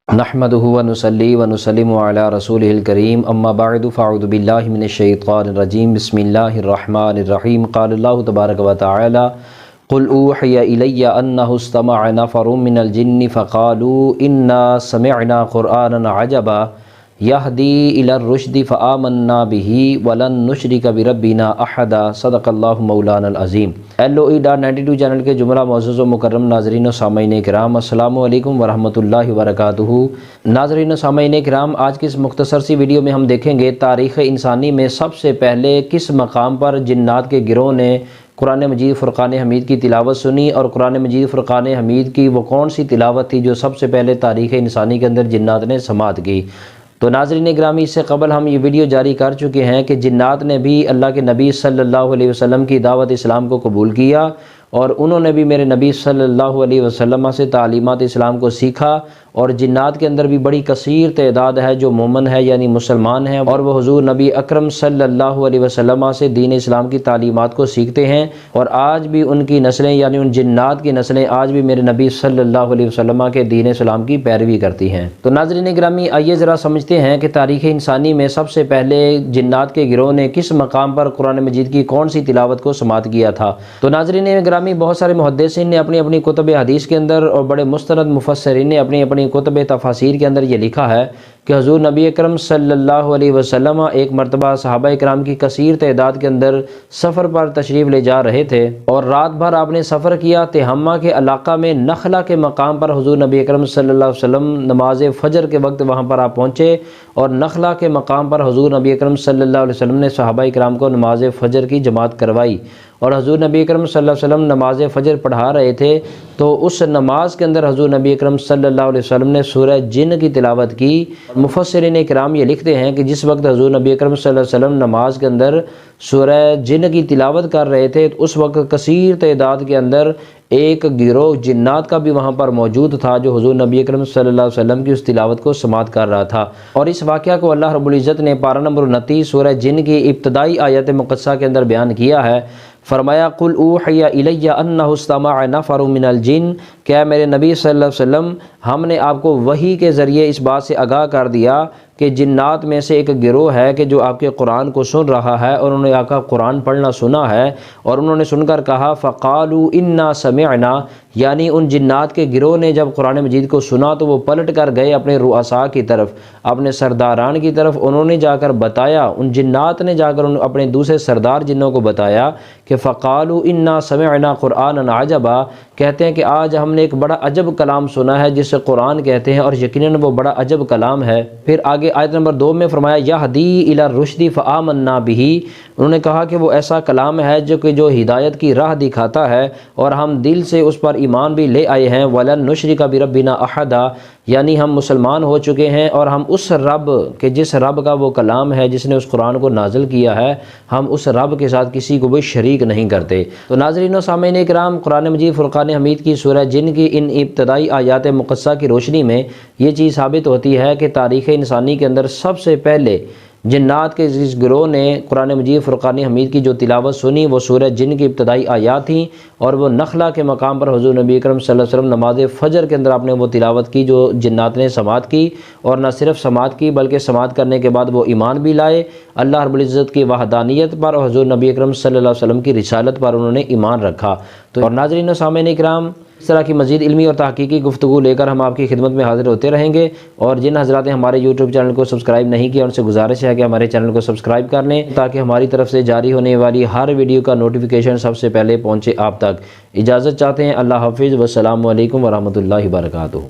نحمدہ ونصلی ونسلم علی رسولہ الکریم اما بعد فاعوذ باللہ من الشیطان الرجیم بسم اللہ الرحمن الرحیم قال اللہ تبارک و تعالی قل اوحی الی انہ استمع نفر من الجن فقالوا انا سمعنا قرآنا عجبا یہدی الی الرشد فآمنا بہ ولن نشرک بربنا احدا صدق اللہ مولانا العظیم۔ LOE.92 چینل کے جملہ معزز و مکرم ناظرین و سامعین کرام، السلام علیکم ورحمۃ اللہ وبرکاتہ۔ ناظرین و سامعین کرام، آج کی اس مختصر سی ویڈیو میں ہم دیکھیں گے تاریخ انسانی میں سب سے پہلے کس مقام پر جنات کے گروہ نے قرآن مجید فرقان حمید کی تلاوت سنی، اور قرآن مجید فرقان حمید کی وہ کون سی تلاوت تھی جو سب سے پہلے تاریخ انسانی کے اندر جنات نے سماعت کی۔ تو ناظرین گرامی، اس سے قبل ہم یہ ویڈیو جاری کر چکے ہیں کہ جنات نے بھی اللہ کے نبی صلی اللہ علیہ وسلم کی دعوت اسلام کو قبول کیا، اور انہوں نے بھی میرے نبی صلی اللہ علیہ وسلم سے تعلیمات اسلام کو سیکھا، اور جنات کے اندر بھی بڑی کثیر تعداد ہے جو مومن ہے یعنی مسلمان ہیں، اور وہ حضور نبی اکرم صلی اللہ علیہ وسلم سے دین اسلام کی تعلیمات کو سیکھتے ہیں، اور آج بھی ان کی نسلیں یعنی ان جنات کی نسلیں آج بھی میرے نبی صلی اللہ علیہ وسلم کے دین اسلام کی پیروی کرتی ہیں۔ تو ناظرین گرامی، آئیے ذرا سمجھتے ہیں کہ تاریخ انسانی میں سب سے پہلے جنات کے گروہ نے کس مقام پر قرآن مجید کی کون سی تلاوت کو سماعت کیا تھا۔ تو ناظرین گرامی، بہت سارے محدثین نے اپنی اپنی کتب حدیث کے اندر اور بڑے مستند مفسرین نے اپنی اپنی کتب تفاسیر کے اندر یہ لکھا ہے کہ حضور نبی اکرم صلی اللہ علیہ وسلم ایک مرتبہ صحابہ کرام کی کثیر تعداد کے اندر سفر پر تشریف لے جا رہے تھے، اور رات بھر آپ نے سفر کیا۔ تہامہ کے علاقہ میں نخلا کے مقام پر حضور نبی اکرم صلی اللہ علیہ وسلم نماز فجر کے وقت وہاں پر آپ پہنچے، اور نخلا کے مقام پر حضور نبی اکرم صلی اللہ علیہ وسلم نے صحابہ کرام کو نماز فجر کی جماعت کروائی، اور حضور نبی اکرم صلی اللہ علیہ وسلم نماز فجر پڑھا رہے تھے، تو اس نماز کے اندر حضور نبی اکرم صلی اللہ علیہ وسلم نے سورہ جن کی تلاوت کی۔ مفسرین کرام یہ لکھتے ہیں کہ جس وقت حضور نبی اکرم صلی اللہ علیہ وسلم نماز کے اندر سورہ جن کی تلاوت کر رہے تھے، اس وقت کثیر تعداد کے اندر ایک گروہ جنات کا بھی وہاں پر موجود تھا جو حضور نبی اکرم صلی اللہ علیہ وسلم کی اس تلاوت کو سماعت کر رہا تھا۔ اور اس واقعہ کو اللہ رب العزت نے پارہ نمبر 29 سورہ جن کی ابتدائی آیت مقدسہ کے اندر بیان کیا ہے۔ فرمایا قل اوحی الی انہ استمع نفر من الجن، کہ میرے نبی صلی اللہ علیہ وسلم، ہم نے آپ کو وحی کے ذریعے اس بات سے آگاہ کر دیا کہ جنات میں سے ایک گروہ ہے کہ جو آپ کے قرآن کو سن رہا ہے، اور انہوں نے آپ کا قرآن پڑھنا سنا ہے، اور انہوں نے سن کر کہا فقالوا انا سمعنا، یعنی ان جنات کے گروہ نے جب قرآن مجید کو سنا تو وہ پلٹ کر گئے اپنے رؤساء کی طرف، اپنے سرداران کی طرف۔ انہوں نے جا کر بتایا، ان جنات نے جا کر اپنے دوسرے سردار جنوں کو بتایا کہ فقالوا انا سمعنا قرآنا عجبا، کہتے ہیں کہ آج ہم نے ایک بڑا عجب کلام سنا ہے جسے قرآن کہتے ہیں، اور یقیناً وہ بڑا عجب کلام ہے۔ پھر آگے آیت نمبر 2 میں فرمایا یہدی الی الرشد فآمنا بہ، انہوں نے کہا کہ وہ ایسا کلام ہے جو ہدایت کی راہ دکھاتا ہے، اور ہم دل سے اس پر ایمان بھی لے آئے ہیں۔ ولن نشرک بربنا احدا، یعنی ہم مسلمان ہو چکے ہیں، اور ہم اس رب کہ جس رب کا وہ کلام ہے، جس نے اس قرآن کو نازل کیا ہے، ہم اس رب کے ساتھ کسی کو بھی شریک نہیں کرتے۔ تو ناظرین و سامعین کرام، قرآن مجید فرقان حمید کی سورہ جن کی ان ابتدائی آیات مقدسہ کی روشنی میں یہ چیز ثابت ہوتی ہے کہ تاریخ انسانی کے اندر سب سے پہلے جنات کے جس گروہ نے قرآن مجید فرقان حمید کی جو تلاوت سنی وہ سورہ جن کی ابتدائی آیات تھیں، اور وہ نخلا کے مقام پر حضور نبی اکرم صلی اللہ علیہ وسلم نماز فجر کے اندر آپ نے وہ تلاوت کی جو جنات نے سماعت کی، اور نہ صرف سماعت کی بلکہ سماعت کرنے کے بعد وہ ایمان بھی لائے اللہ رب العزت کی وحدانیت پر، اور حضور نبی اکرم صلی اللہ علیہ وسلم کی رسالت پر انہوں نے ایمان رکھا۔ تو اور ناظرین و سامعین کرام، اس طرح کی مزید علمی اور تحقیقی گفتگو لے کر ہم آپ کی خدمت میں حاضر ہوتے رہیں گے، اور جن حضرات نے ہمارے یوٹیوب چینل کو سبسکرائب نہیں کیا ان سے گزارش ہے کہ ہمارے چینل کو سبسکرائب کر لیں تاکہ ہماری طرف سے جاری ہونے والی ہر ویڈیو کا نوٹیفیکیشن سب سے پہلے پہنچے آپ تک۔ اجازت چاہتے ہیں، اللہ حافظ، والسلام علیکم ورحمۃ اللہ وبرکاتہ۔